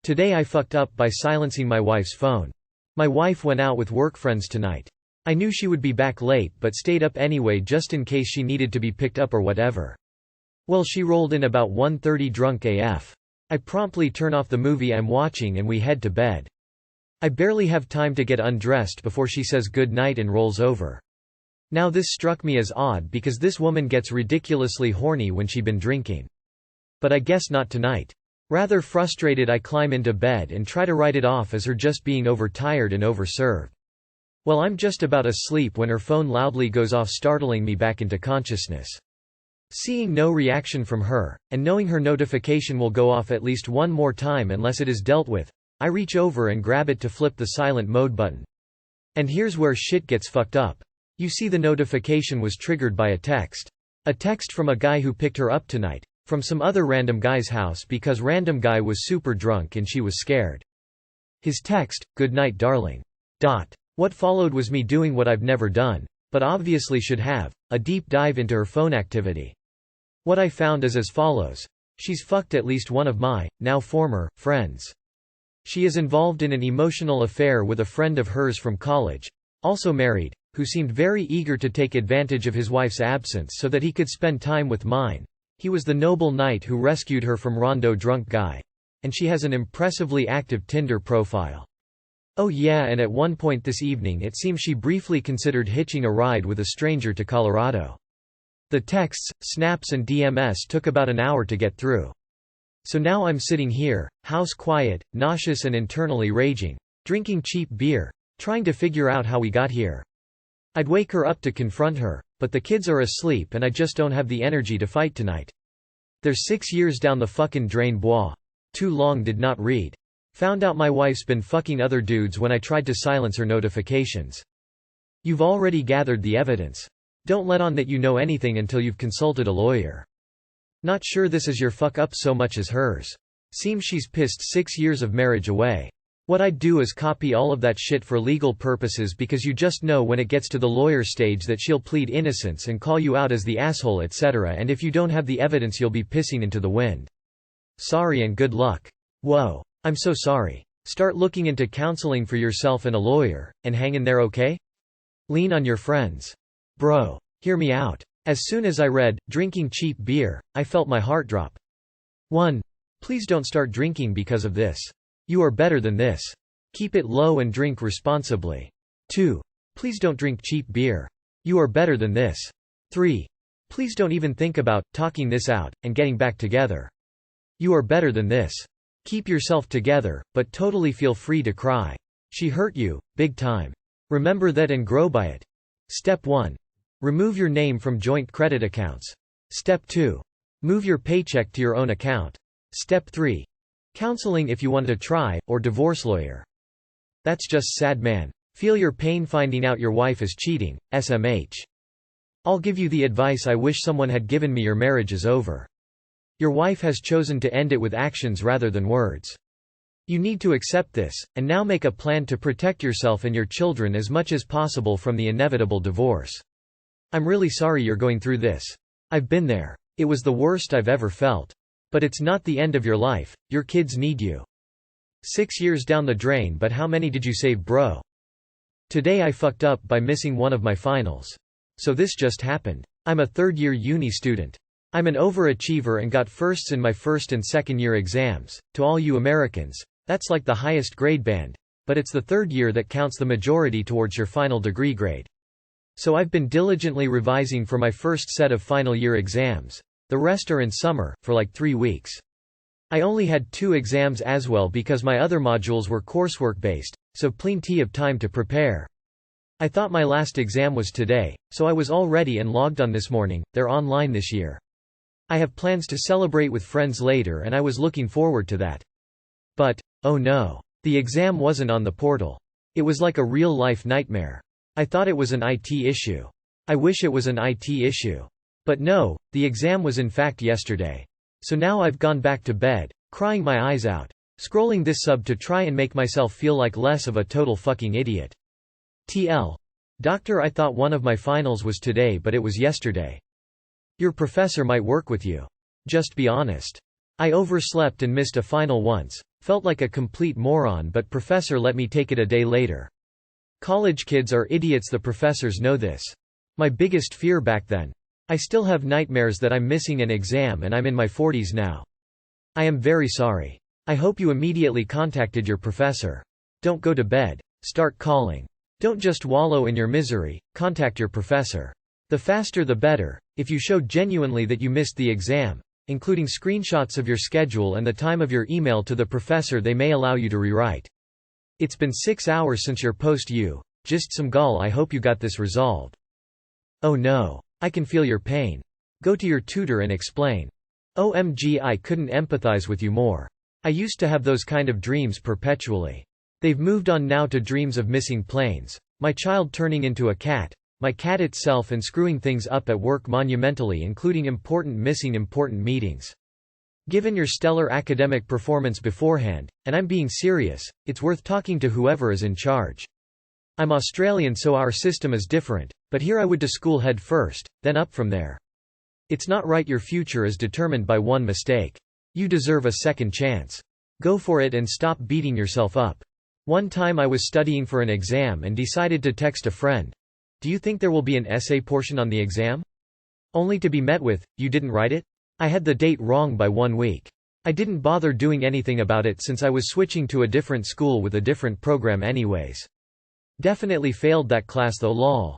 Today I fucked up by silencing my wife's phone. My wife went out with work friends tonight. I knew she would be back late but stayed up anyway just in case she needed to be picked up or whatever. Well, she rolled in about 1:30 drunk AF. I promptly turn off the movie I'm watching and we head to bed. I barely have time to get undressed before she says good night and rolls over. Now this struck me as odd because this woman gets ridiculously horny when she'd been drinking. But I guess not tonight. Rather frustrated, I climb into bed and try to write it off as her just being overtired and overserved. Well, I'm just about asleep when her phone loudly goes off, startling me back into consciousness. Seeing no reaction from her, and knowing her notification will go off at least one more time unless it is dealt with, I reach over and grab it to flip the silent mode button. And here's where shit gets fucked up. You see, the notification was triggered by a text. A text from a guy who picked her up tonight, from some other random guy's house because random guy was super drunk and she was scared. His text, "Good night, darling." What followed was me doing what I've never done, but obviously should have, a deep dive into her phone activity. What I found is as follows. She's fucked at least one of my, now former, friends. She is involved in an emotional affair with a friend of hers from college, also married, who seemed very eager to take advantage of his wife's absence so that he could spend time with mine. He was the noble knight who rescued her from Rondo drunk guy. And she has an impressively active Tinder profile. Oh yeah, and at one point this evening it seems she briefly considered hitching a ride with a stranger to Colorado. The texts, snaps and DMS took about an hour to get through. So now I'm sitting here, house quiet, nauseous and internally raging, drinking cheap beer, trying to figure out how we got here. I'd wake her up to confront her, but the kids are asleep and I just don't have the energy to fight tonight. They're 6 years down the fucking drain, bois. Too long, did not read. Found out my wife's been fucking other dudes when I tried to silence her notifications. You've already gathered the evidence. Don't let on that you know anything until you've consulted a lawyer. Not sure this is your fuck up so much as hers. Seems she's pissed 6 years of marriage away. What I'd do is copy all of that shit for legal purposes because you just know when it gets to the lawyer stage that she'll plead innocence and call you out as the asshole, etc. And if you don't have the evidence you'll be pissing into the wind. Sorry and good luck. Whoa. I'm so sorry. Start looking into counseling for yourself and a lawyer, and hang in there, okay? Lean on your friends. Bro. Hear me out. As soon as I read, drinking cheap beer, I felt my heart drop. 1. Please don't start drinking because of this. You are better than this. Keep it low and drink responsibly. 2. Please don't drink cheap beer. You are better than this. 3. Please don't even think about talking this out and getting back together. You are better than this. Keep yourself together, but totally feel free to cry. She hurt you, big time. Remember that and grow by it. Step 1. Remove your name from joint credit accounts. Step 2. Move your paycheck to your own account. Step 3. Counseling if you want to try, or divorce lawyer. That's just sad, man. Feel your pain finding out your wife is cheating, SMH. I'll give you the advice I wish someone had given me: your marriage is over. Your wife has chosen to end it with actions rather than words. You need to accept this, and now make a plan to protect yourself and your children as much as possible from the inevitable divorce. I'm really sorry you're going through this. I've been there. It was the worst I've ever felt. But it's not the end of your life, your kids need you. 6 years down the drain, but how many did you save, bro? Today I fucked up by missing one of my finals. So this just happened. I'm a third-year uni student. I'm an overachiever and got firsts in my first and second-year exams. To all you Americans, that's like the highest grade band. But it's the third year that counts the majority towards your final degree grade. So I've been diligently revising for my first set of final year exams. The rest are in summer, for like 3 weeks. I only had 2 exams as well because my other modules were coursework based, so plenty of time to prepare. I thought my last exam was today, so I was all ready and logged on this morning. They're online this year. I have plans to celebrate with friends later and I was looking forward to that. But, oh no. The exam wasn't on the portal. It was like a real-life nightmare. I thought it was an IT issue. I wish it was an IT issue. But no, the exam was in fact yesterday. So now I've gone back to bed, crying my eyes out, scrolling this sub to try and make myself feel like less of a total fucking idiot. TL. Doctor, I thought one of my finals was today but it was yesterday. Your professor might work with you. Just be honest. I overslept and missed a final once, Felt like a complete moron, but professor let me take it a day later. College kids are idiots, the professors know this. My biggest fear back then. I still have nightmares that I'm missing an exam and I'm in my 40s now. I am very sorry. I hope you immediately contacted your professor. Don't go to bed. Start calling. Don't just wallow in your misery, contact your professor. The faster the better. If you show genuinely that you missed the exam, including screenshots of your schedule and the time of your email to the professor, they may allow you to rewrite. It's been 6 hours since your post, you. Just some gall. I hope you got this resolved. Oh no. I can feel your pain. Go to your tutor and explain. OMG, I couldn't empathize with you more. I used to have those kind of dreams perpetually. They've moved on now to dreams of missing planes, my child turning into a cat, my cat itself, and screwing things up at work monumentally, including missing important meetings. Given your stellar academic performance beforehand, and I'm being serious, it's worth talking to whoever is in charge. I'm Australian, so our system is different, but here I would to school head first, then up from there. It's not right. Your future is determined by one mistake. You deserve a second chance. Go for it and stop beating yourself up. One time I was studying for an exam and decided to text a friend, "Do you think there will be an essay portion on the exam?" Only to be met with, "You didn't write it?" I had the date wrong by 1 week. I didn't bother doing anything about it since I was switching to a different school with a different program anyways. Definitely failed that class though, lol.